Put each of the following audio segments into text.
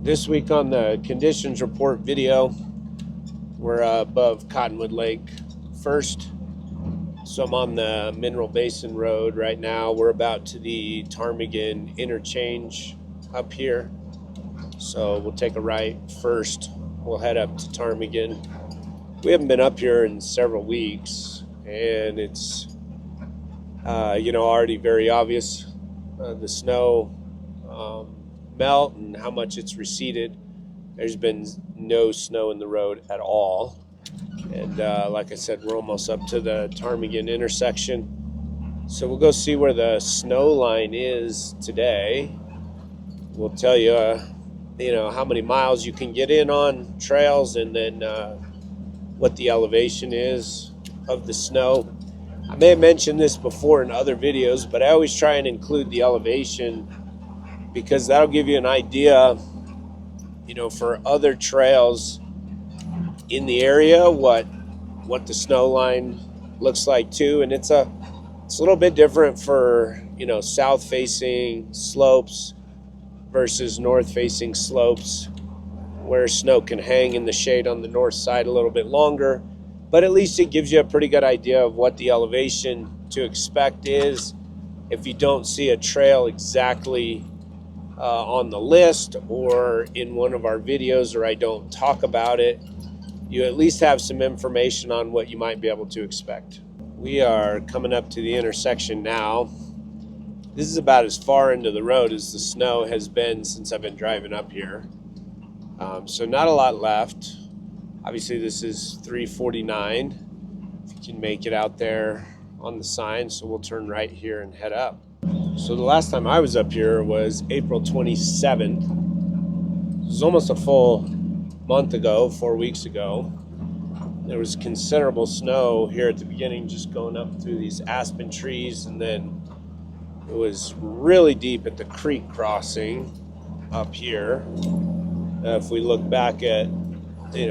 This week on the conditions report video, we're above Cottonwood Lake first. So I'm on the Mineral Basin Road right now. We're about to the Ptarmigan interchange up here. So we'll take a right first. We'll head up to Ptarmigan. We haven't been up here in several weeks, and it's already very obvious the snow melt and how much it's receded. There's been no snow in the road at all, and like I said, we're almost up to the Ptarmigan intersection, so we'll go see where the snow line is today. We'll tell you how many miles you can get in on trails, and then what the elevation is of the snow. I may have mentioned this before in other videos, but I always try and include the elevation because that'll give you an idea, for other trails in the area, what the snow line looks like too. And it's a little bit different for, south facing slopes versus north facing slopes, where snow can hang in the shade on the north side a little bit longer. But at least it gives you a pretty good idea of what the elevation to expect is. If you don't see a trail exactly on the list or in one of our videos, or I don't talk about it, you at least have some information on what you might be able to expect. We are coming up to the intersection now. This is about as far into the road as the snow has been since I've been driving up here. So not a lot left. Obviously this is 349. If you can make it out there on the sign, so we'll turn right here and head up. So the last time I was up here was April 27th. It was almost a full month ago, 4 weeks ago. There was considerable snow here at the beginning, just going up through these aspen trees, and then it was really deep at the creek crossing up here. If we look back at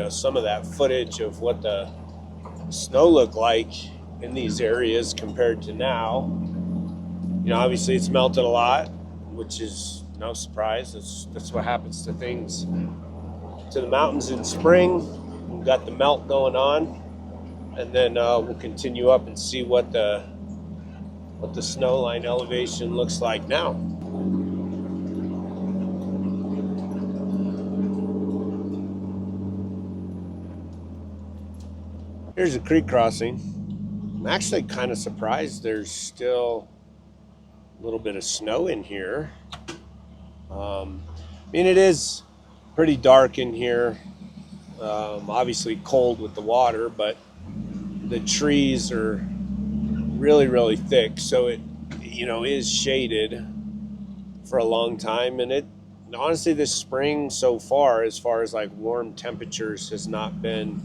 some of that footage of what the snow looked like in these areas compared to now, obviously it's melted a lot, which is no surprise. That's what happens to things, to the mountains in spring. We've got the melt going on, and then we'll continue up and see what the snow line elevation looks like now. Here's a creek crossing. I'm actually kind of surprised there's still a little bit of snow in here. It is pretty dark in here. Obviously cold with the water, but the trees are really, really thick, so it is shaded for a long time. And it honestly, this spring so far, as like warm temperatures, has not been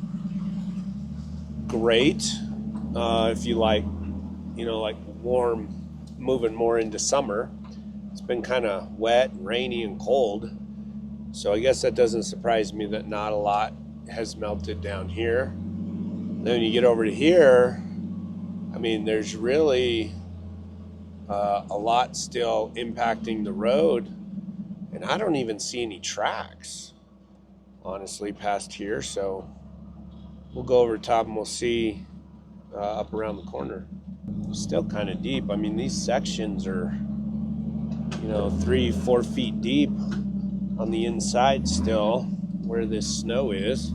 great. If you like warm, moving more into summer, it's been kind of wet, rainy, and cold. So I guess that doesn't surprise me that not a lot has melted down here. Then when you get over to here, there's really a lot still impacting the road, and I don't even see any tracks, honestly, past here. So we'll go over top and we'll see up around the corner. Still kind of deep. These sections are 3-4 feet deep on the inside still, where this snow is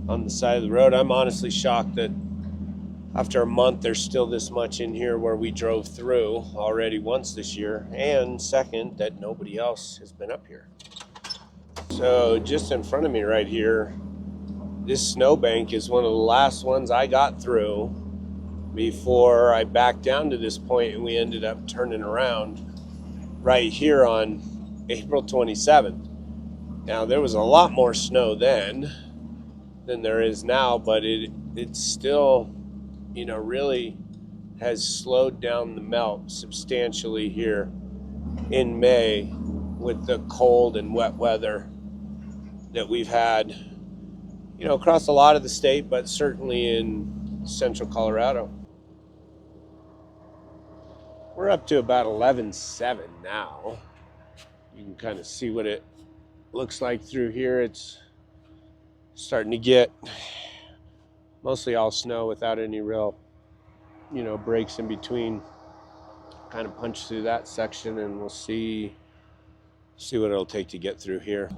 on the side of the road. I'm honestly shocked that after a month there's still this much in here where we drove through already once this year, and second, that nobody else has been up here. So just in front of me right here, this snowbank is one of the last ones I got through before I backed down to this point, and we ended up turning around right here on April 27th. Now, there was a lot more snow then than there is now, but it still, really has slowed down the melt substantially here in May with the cold and wet weather that we've had, across a lot of the state, but certainly in central Colorado. We're up to about 11.7 now. You can kind of see what it looks like through here it's starting to get mostly all snow without any real, breaks in between. Kind of punch through that section, and we'll see what it'll take to get through here.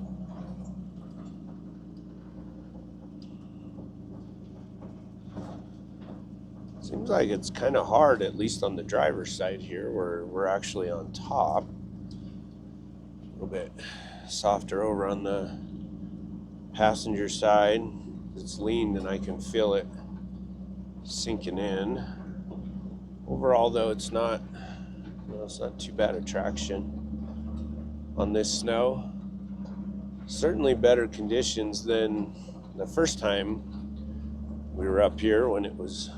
Seems like it's kind of hard, at least on the driver's side here, where we're actually on top. A little bit softer over on the passenger side. It's leaned and I can feel it sinking in. Overall, though, it's not too bad a traction on this snow. Certainly better conditions than the first time we were up here, when it was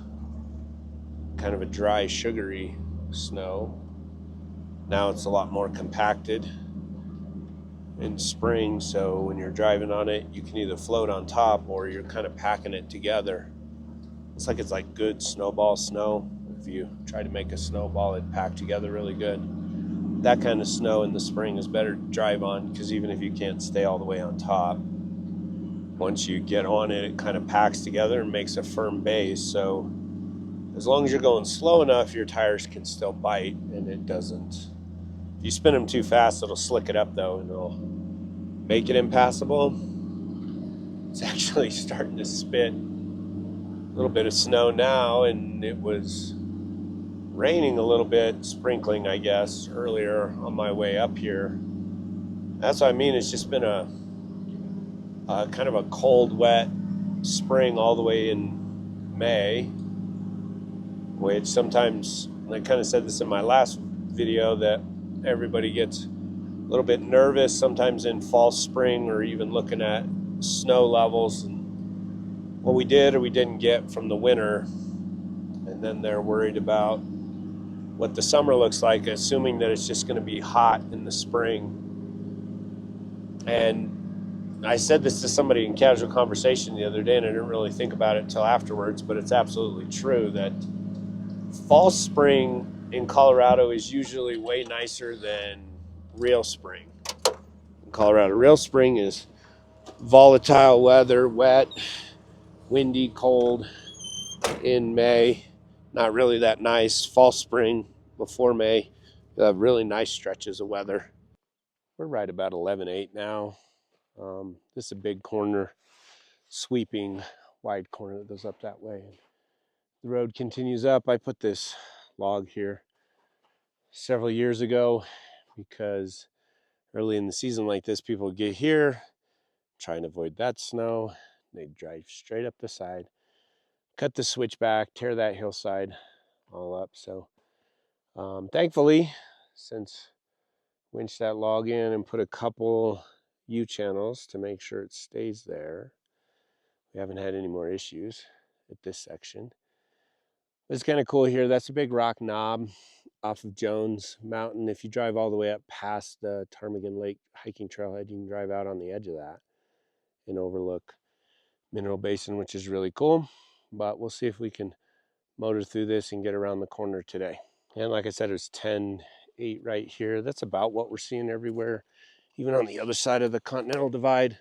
kind of a dry, sugary snow. Now it's a lot more compacted in spring, so when you're driving on it, you can either float on top or you're kind of packing it together. It's like good snowball snow. If you try to make a snowball, it'd pack together really good. That kind of snow in the spring is better to drive on, because even if you can't stay all the way on top, once you get on it, it kind of packs together and makes a firm base. So as long as you're going slow enough, your tires can still bite, and it doesn't. If you spin them too fast, it'll slick it up, though, and it'll make it impassable. It's actually starting to spit a little bit of snow now, and it was raining a little bit, sprinkling, I guess, earlier on my way up here. That's what I mean. It's just been a kind of a cold, wet spring all the way in May, which sometimes, I kind of said this in my last video, that everybody gets a little bit nervous sometimes in fall, spring, or even looking at snow levels and what we did or we didn't get from the winter, and then they're worried about what the summer looks like, assuming that it's just going to be hot in the spring. And I said this to somebody in casual conversation the other day, and I didn't really think about it until afterwards, but it's absolutely true that fall, spring in Colorado is usually way nicer than real spring. In Colorado, real spring is volatile weather, wet, windy, cold in May. Not really that nice. Fall, spring, before May, you'll have really nice stretches of weather. We're right about 11.8 now. This is a big corner, sweeping wide corner that goes up that way. The road continues up. I put this log here several years ago because early in the season like this, people would get here, try and avoid that snow. They'd drive straight up the side, cut the switchback, tear that hillside all up. So thankfully, since winched that log in and put a couple U-channels to make sure it stays there, we haven't had any more issues at this section. It's kind of cool here. That's a big rock knob off of Jones Mountain. If you drive all the way up past the Ptarmigan Lake hiking trailhead, you can drive out on the edge of that and overlook Mineral Basin, which is really cool. But we'll see if we can motor through this and get around the corner today. And like I said, it's 10.8 right here. That's about what we're seeing everywhere, even on the other side of the Continental Divide.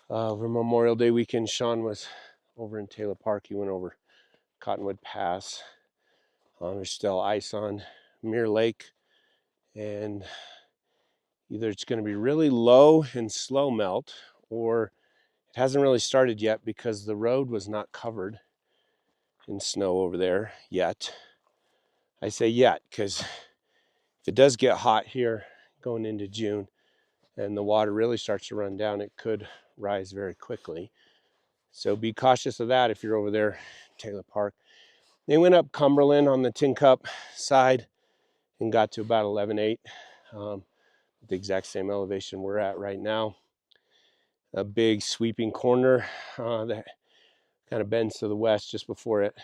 Over Memorial Day weekend, Sean was over in Taylor Park. He went over Cottonwood Pass. There's still ice on Mirror Lake, and either it's going to be really low and slow melt, or it hasn't really started yet because the road was not covered in snow over there yet. I say yet because if it does get hot here going into June and the water really starts to run down, it could rise very quickly. So be cautious of that if you're over there, Taylor Park. They went up Cumberland on the Tincup side and got to about 11.8, the exact same elevation we're at right now. A big sweeping corner that kind of bends to the west just before it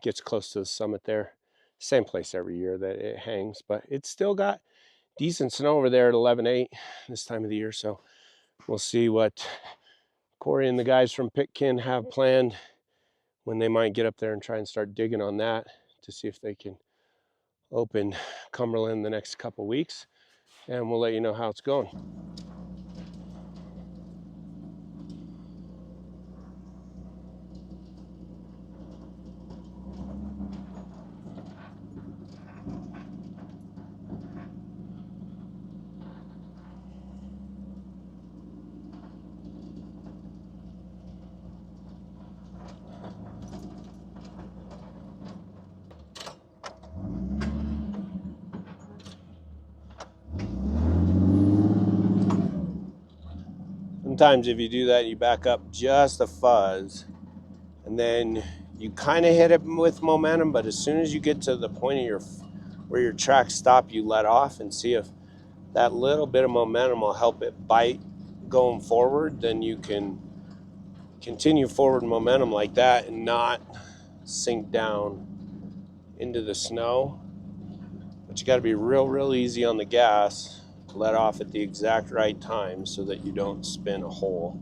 gets close to the summit there. Same place every year that it hangs, but it's still got decent snow over there at 11.8 this time of the year. So we'll see what Corey and the guys from Pitkin have planned when they might get up there and try and start digging on that to see if they can open Cumberland the next couple weeks. and we'll let you know how it's going. Sometimes if you do that, you back up just a fuzz, and then you kind of hit it with momentum, but as soon as you get to the point of where your tracks stop, you let off and see if that little bit of momentum will help it bite going forward. Then you can continue forward momentum like that and not sink down into the snow. But you got to be real easy on the gas. Let off at the exact right time so that you don't spin a hole.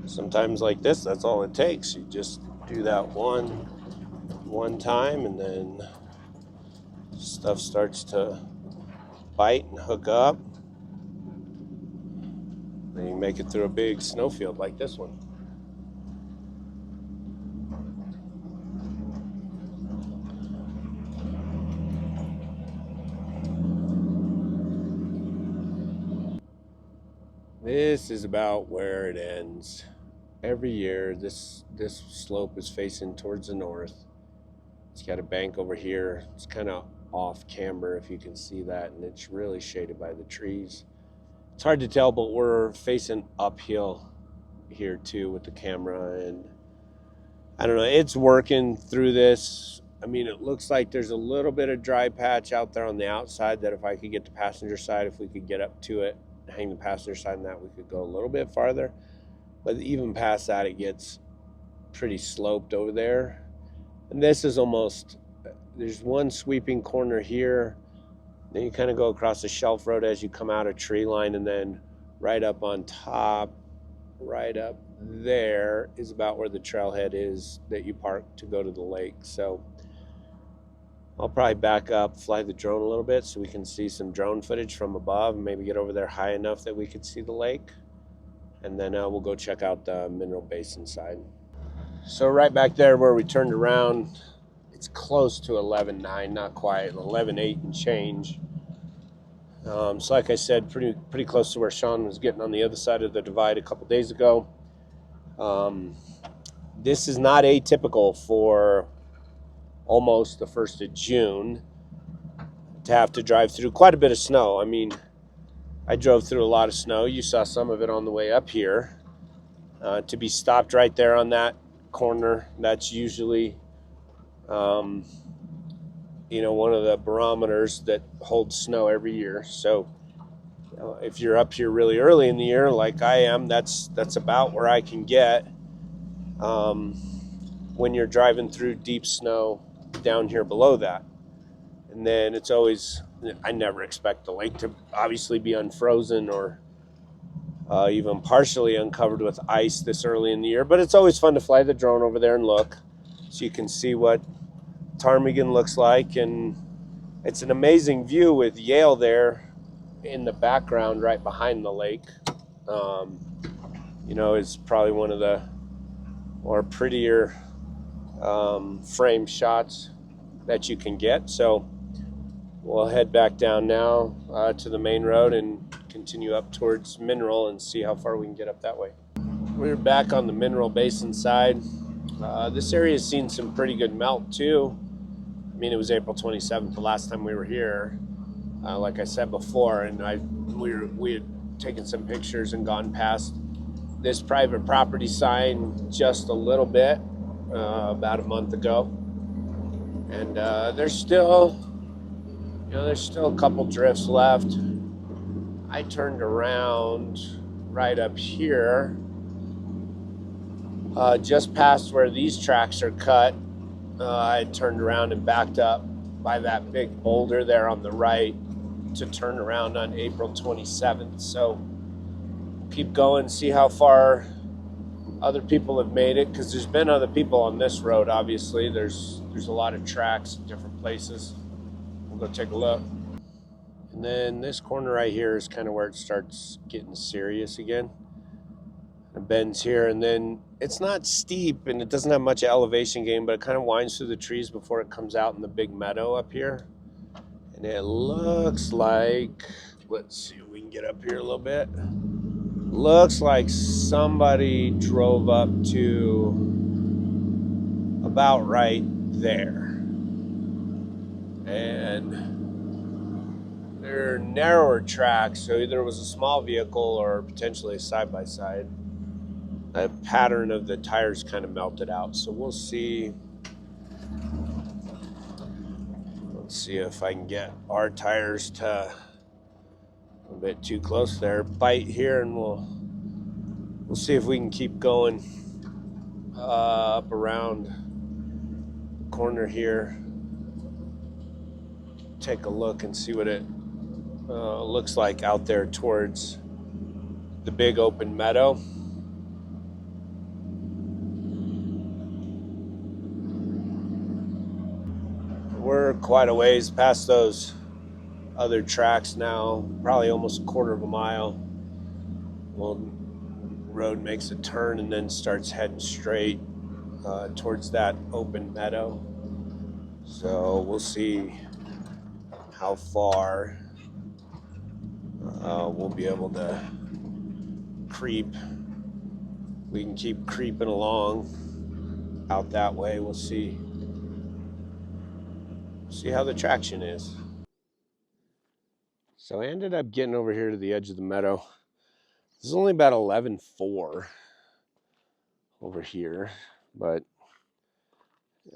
Sometimes like this, that's all it takes. You just do that one time, and then stuff starts to bite and hook up. Then you make it through a big snowfield like this one. This is about where it ends. Every year, this slope is facing towards the north. It's got a bank over here. It's kind of off camber if you can see that, and it's really shaded by the trees. It's hard to tell, but we're facing uphill here too with the camera, and I don't know, it's working through this. I mean, it looks like there's a little bit of dry patch out there on the outside that if I could get the passenger side, if we could get up to it, hang the passenger side on that, we could go a little bit farther. But even past that, it gets pretty sloped over there. And this is almost, there's one sweeping corner here. Then you kind of go across the shelf road as you come out of tree line, and then right up on top, right up there is about where the trailhead is that you park to go to the lake. So I'll probably back up, fly the drone a little bit so we can see some drone footage from above, and maybe get over there high enough that we could see the lake. And then we'll go check out the Mineral Basin side. So right back there where we turned around, it's close to 11.9, not quite, 11.8 and change. So like I said, pretty close to where Sean was getting on the other side of the divide a couple days ago. This is not atypical for almost the 1st of June to have to drive through quite a bit of snow. I mean, I drove through a lot of snow. You saw some of it on the way up here. To be stopped right there on that corner, that's usually, one of the barometers that holds snow every year. So if you're up here really early in the year, like I am, that's about where I can get when you're driving through deep snow down here below that. And then it's always, I never expect the lake to obviously be unfrozen or even partially uncovered with ice this early in the year, but it's always fun to fly the drone over there and look so you can see what Ptarmigan looks like. And it's an amazing view with Yale there in the background right behind the lake. It's probably one of the more prettier frame shots that you can get. So we'll head back down now to the main road and continue up towards Mineral and see how far we can get up that way. We're back on the Mineral Basin side. This area has seen some pretty good melt too. I mean, it was April 27th the last time we were here, like I said before, and we had taken some pictures and gone past this private property sign just a little bit about a month ago, and there's still a couple drifts left. I turned around right up here, just past where these tracks are cut. I turned around and backed up by that big boulder there on the right to turn around on April 27th. So keep going, see how far other people have made it, because there's been other people on this road. Obviously, there's a lot of tracks in different places. We'll go take a look. And then this corner right here is kind of where it starts getting serious again. It bends here, and then it's not steep and it doesn't have much elevation gain, but it kind of winds through the trees before it comes out in the big meadow up here. And it looks like, let's see if we can get up here a little bit. Looks like somebody drove up to about right there. And they're narrower tracks, so either it was a small vehicle or potentially a side-by-side. The pattern of the tires kind of melted out, so we'll see. Let's see if I can get our tires to a bit too close there. Bite here, and we'll see if we can keep going up around the corner here. Take a look and see what it looks like out there towards the big open meadow. We're quite a ways past those other tracks now, probably almost a quarter of a mile. Well, road makes a turn and then starts heading straight towards that open meadow. So we'll see how far we'll be able to creep. We can keep creeping along out that way. We'll see how the traction is. So I ended up getting over here to the edge of the meadow. This is only about 11.4 over here, but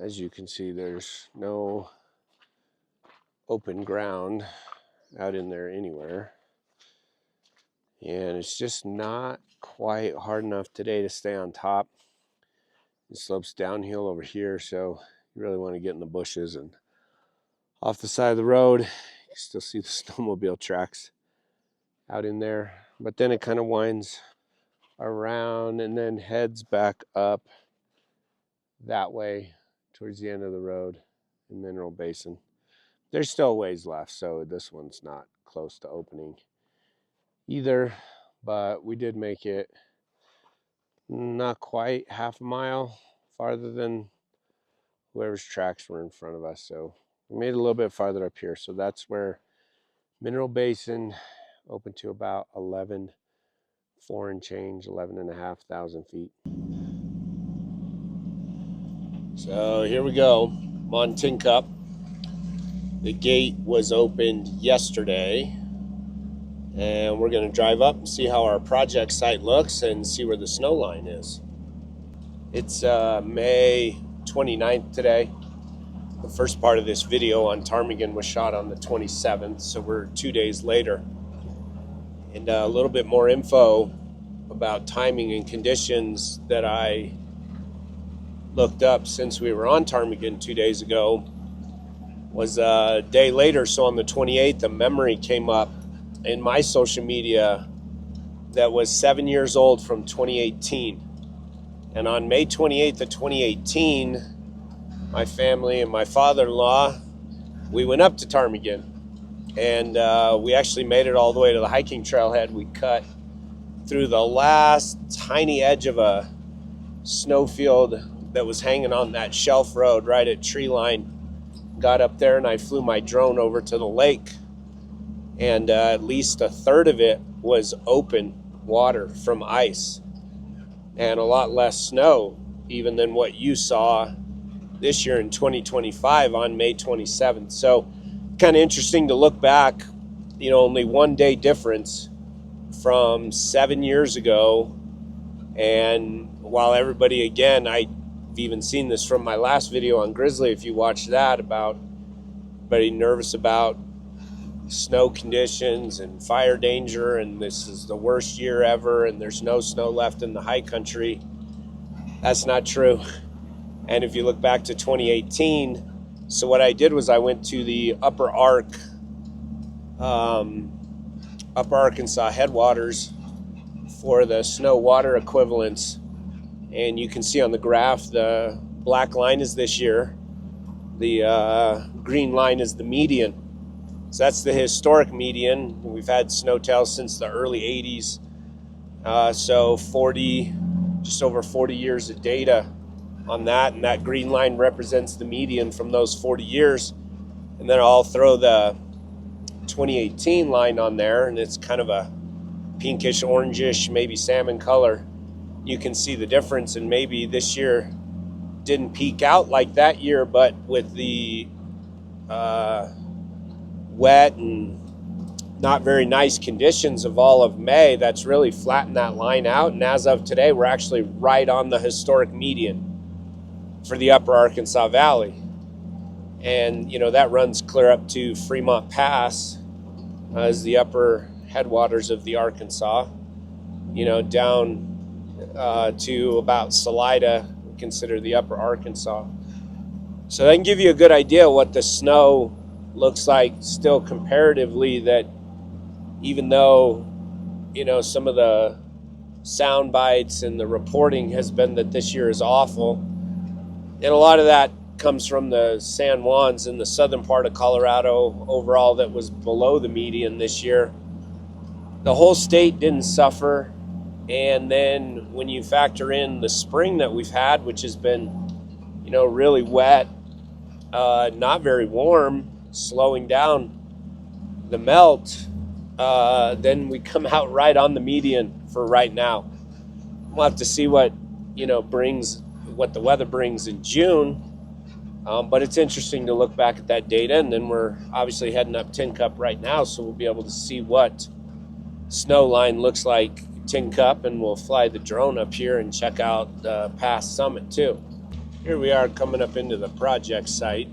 as you can see, there's no open ground out in there anywhere. And it's just not quite hard enough today to stay on top. It slopes downhill over here, so you really want to get in the bushes and off the side of the road. You can still see the snowmobile tracks out in there, but then it kind of winds around and then heads back up that way towards the end of the road in Mineral Basin. There's still a ways left, so this one's not close to opening either, but we did make it not quite half a mile farther than whoever's tracks were in front of us. So we made it a little bit farther up here. So that's where Mineral Basin open to about 11.4 and change, 11,500 feet. So here we go. I'm on Tincup. The gate was opened yesterday, and we're going to drive up and see how our project site looks and see where the snow line is. It's May 29th today. The first part of this video on Ptarmigan was shot on the 27th, so we're 2 days later. And a little bit more info about timing and conditions that I looked up since we were on Ptarmigan 2 days ago was a day later. So on the 28th, a memory came up in my social media that was 7 years old from 2018. And on May 28th of 2018, my family and my father-in-law, we went up to Ptarmigan, and we actually made it all the way to the hiking trailhead. We cut through the last tiny edge of a snowfield that was hanging on that shelf road right at tree line. Got up there and I flew my drone over to the lake, and at least a third of it was open water from ice and a lot less snow even than what you saw this year in 2025 on May 27th. So kind of interesting to look back, you know, only 1 day difference from 7 years ago. And while everybody, again, I've even seen this from my last video on Grizzly, if you watch that, about everybody nervous about snow conditions and fire danger, and this is the worst year ever and there's no snow left in the high country. That's not true. And if you look back to 2018, so what I did was I went to the Upper Arkansas headwaters for the snow water equivalents And you can see on the graph, the black line is this year. The green line is the median. So that's the historic median. We've had snowtails since the early 80s. So just over 40 years of data on that. And that green line represents the median from those 40 years. And then I'll throw the 2018 line on there, and it's kind of a pinkish, orangish, maybe salmon color. You can see the difference, and maybe this year didn't peak out like that year, but with the wet and not very nice conditions of all of May, that's really flattened that line out. And as of today, we're actually right on the historic median for the upper Arkansas Valley. And, you know, that runs clear up to Fremont Pass as the upper headwaters of the Arkansas, you know, down to about Salida, consider the upper Arkansas. So that can give you a good idea what the snow looks like still comparatively, that even though, you know, some of the sound bites and the reporting has been that this year is awful, and a lot of that comes from the San Juans in the southern part of Colorado overall that was below the median this year. The whole state didn't suffer. And then when you factor in the spring that we've had, which has been, you know, really wet, not very warm, slowing down the melt, then we come out right on the median for right now. We'll have to see what, you know, what the weather brings in June. But it's interesting to look back at that data, and then we're obviously heading up Tincup right now, so we'll be able to see what snow line looks like Tincup, and we'll fly the drone up here and check out the pass summit too. Here we are coming up into the project site.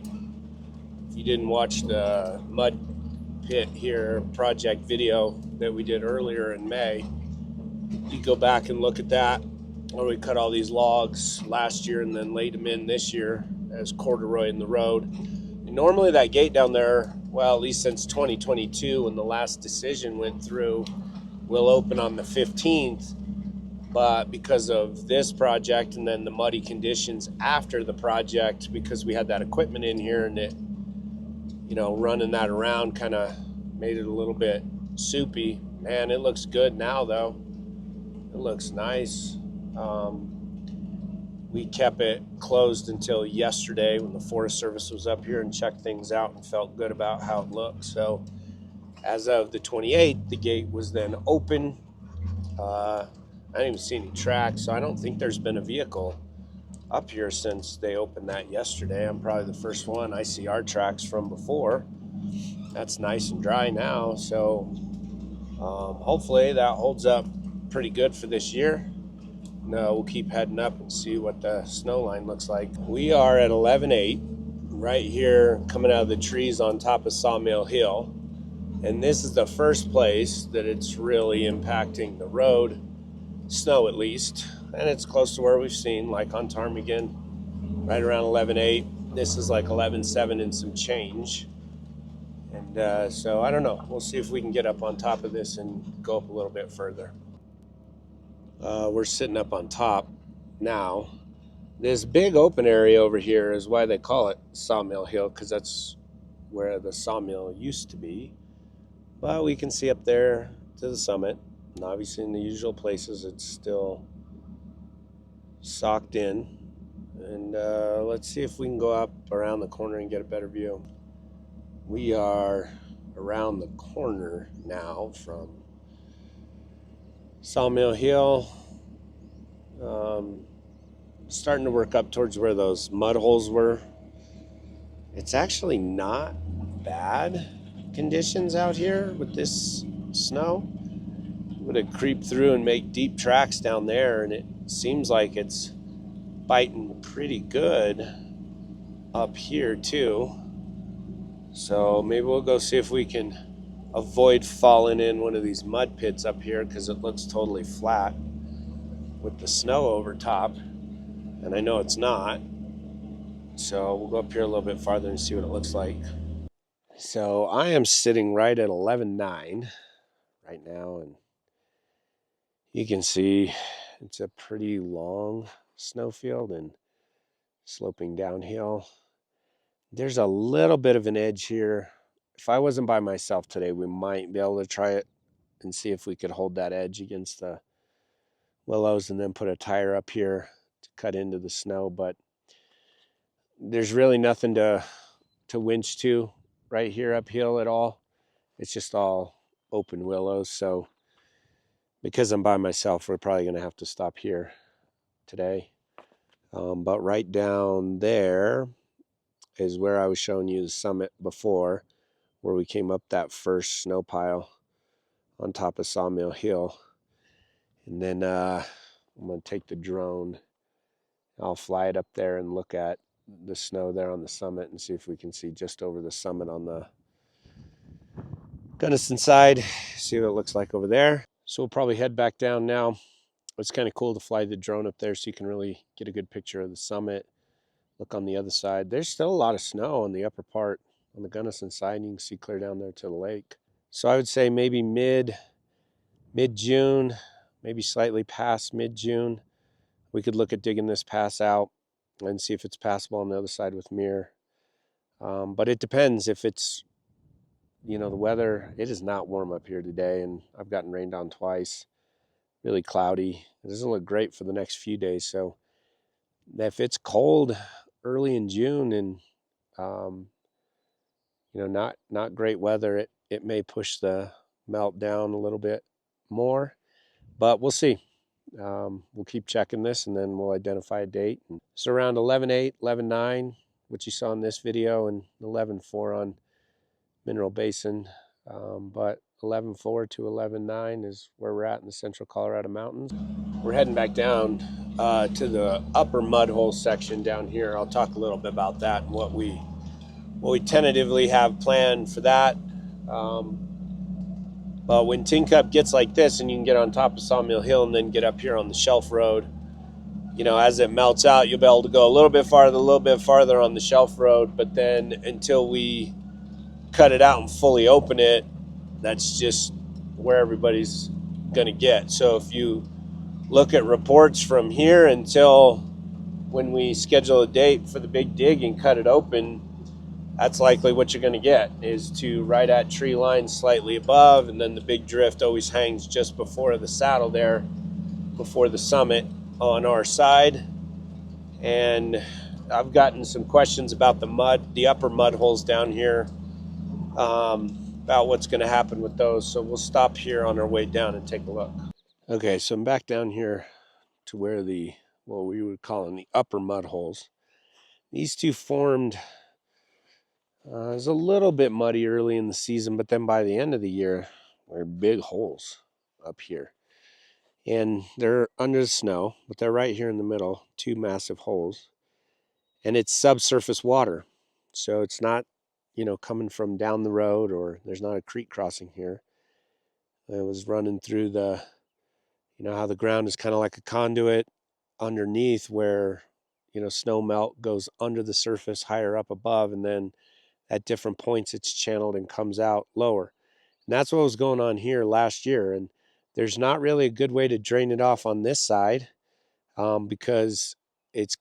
If you didn't watch the mud pit here project video that we did earlier in May, you go back and look at that, where we cut all these logs last year and then laid them in this year as corduroy in the road. And normally that gate down there, well, at least since 2022 when the last decision went through, will open on the 15th. But because of this project and then the muddy conditions after the project, because we had that equipment in here and it, you know, running that around kind of made it a little bit soupy. Man, it looks good now though. It looks nice. We kept it closed until yesterday when the Forest Service was up here and checked things out and felt good about how it looked. So as of the 28th, the gate was then open. I didn't even see any tracks, so I don't think there's been a vehicle up here since they opened that yesterday. I'm probably the first one. I see our tracks from before. That's nice and dry now, so hopefully that holds up pretty good for this year. No, we'll keep heading up and see what the snow line looks like. We are at 11.8 right here coming out of the trees on top of Sawmill Hill. And this is the first place that it's really impacting the road, snow at least. And it's close to where we've seen, like on Ptarmigan, right around 11.8. This is like 11.7 and some change. And so I don't know. We'll see if we can get up on top of this and go up a little bit further. We're sitting up on top now. This big open area over here is why they call it Sawmill Hill, because that's where the sawmill used to be. But we can see up there to the summit, and obviously in the usual places it's still socked in. And let's see if we can go up around the corner and get a better view. We are around the corner now from Sawmill Hill, starting to work up towards where those mud holes were. It's actually not bad conditions out here with this snow. I'm gonna creep through and make deep tracks down there, and it seems like it's biting pretty good up here too. So maybe we'll go see if we can avoid falling in one of these mud pits up here, because it looks totally flat with the snow over top, and I know it's not. So we'll go up here a little bit farther and see what it looks like. So I am sitting right at 11.9 right now, and you can see it's a pretty long snowfield and sloping downhill. There's a little bit of an edge here. If I wasn't by myself today, we might be able to try it and see if we could hold that edge against the willows and then put a tire up here to cut into the snow. But there's really nothing to winch to right here uphill at all. It's just all open willows. So because I'm by myself, we're probably going to have to stop here today. But right down there is where I was showing you the summit before, where we came up that first snow pile on top of Sawmill Hill. And then I'm going to take the drone. I'll fly it up there and look at the snow there on the summit and see if we can see just over the summit on the Gunnison side, see what it looks like over there. So we'll probably head back down now. It's kind of cool to fly the drone up there so you can really get a good picture of the summit. Look on the other side. There's still a lot of snow on the upper part on the Gunnison side. You can see clear down there to the lake. So I would say maybe mid-June, maybe slightly past mid-June, we could look at digging this pass out and see if it's passable on the other side with mirror. But it depends if it's, the weather. It is not warm up here today, and I've gotten rained on twice. Really cloudy. It doesn't look great for the next few days. So if it's cold early in June and not great weather, it may push the melt down a little bit more, but we'll see. We'll keep checking this, and then we'll identify a date. It's around 11.8, 11.9, what you saw in this video, and 11.4 on Mineral Basin. But 11.4 to 11.9 is where we're at in the central Colorado mountains. We're heading back down to the upper mud hole section down here. I'll talk a little bit about that and what we tentatively have planned for that. But when Tincup gets like this and you can get on top of Sawmill Hill and then get up here on the Shelf Road, as it melts out, you'll be able to go a little bit farther on the Shelf Road. But then until we cut it out and fully open it, that's just where everybody's going to get. So if you look at reports from here until when we schedule a date for the big dig and cut it open, that's likely what you're going to get, is to right at tree line slightly above, and then the big drift always hangs just before the saddle there, before the summit on our side. And I've gotten some questions about the upper mud holes down here, about what's going to happen with those. So we'll stop here on our way down and take a look. Okay, so I'm back down here to where what we would call the upper mud holes. These two formed. It was a little bit muddy early in the season, but then by the end of the year, they're big holes up here. And they're under the snow, but they're right here in the middle, two massive holes. And it's subsurface water. So it's not, coming from down the road, or there's not a creek crossing here. It was running through how the ground is kind of like a conduit underneath where, snow melt goes under the surface higher up above, and then at different points it's channeled and comes out lower. And that's what was going on here last year. And there's not really a good way to drain it off on this side, because it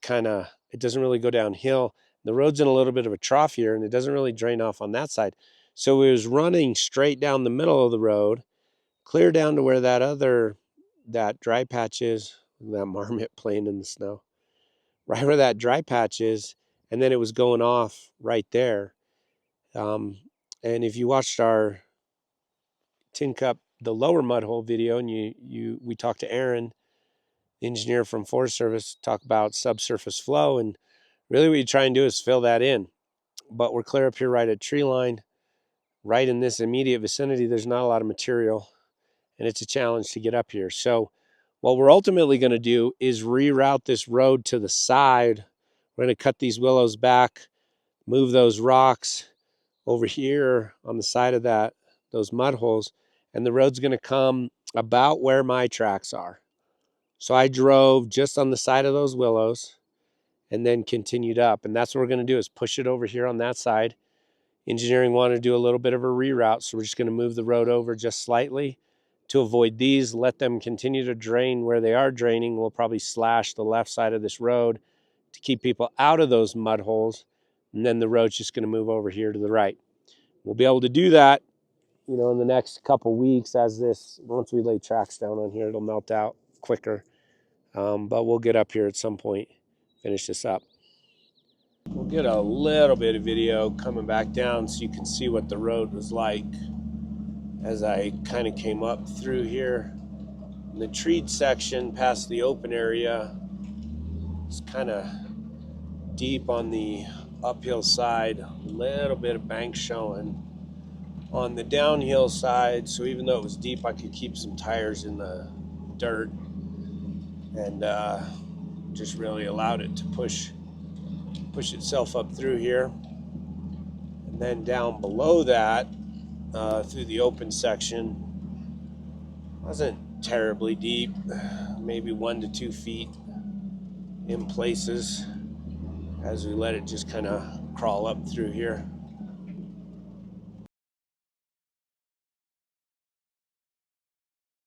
doesn't really go downhill. The road's in a little bit of a trough here, and it doesn't really drain off on that side. So it was running straight down the middle of the road, clear down to where that dry patch is, that marmot playing in the snow, right where that dry patch is, and then it was going off right there. And if you watched our Tincup, the lower mud hole video, and we talked to Aaron, the engineer from Forest Service, talk about subsurface flow, and really what you try and do is fill that in. But we're clear up here right at tree line, right in this immediate vicinity. There's not a lot of material, and it's a challenge to get up here. So what we're ultimately going to do is reroute this road to the side. We're going to cut these willows back, move those rocks over here on the side of those mud holes, and the road's going to come about where my tracks are. So I drove just on the side of those willows and then continued up, and that's what we're going to do, is push it over here on that side. Engineering wanted to do a little bit of a reroute, so we're just going to move the road over just slightly to avoid these, let them continue to drain where they are draining. We'll probably slash the left side of this road to keep people out of those mud holes, and then the road's just going to move over here to the right. We'll be able to do that, you know, in the next couple weeks as this, once we lay tracks down on here, it'll melt out quicker. But we'll get up here at some point, finish this up. We'll get a little bit of video coming back down so you can see what the road was like as I kind of came up through here. In the treed section past the open area, it's kind of deep on the uphill side, a little bit of bank showing on the downhill side, so even though it was deep, I could keep some tires in the dirt, and just really allowed it to push itself up through here. And then down below that, through the open section, wasn't terribly deep, maybe 1 to 2 feet in places as we let it just kind of crawl up through here.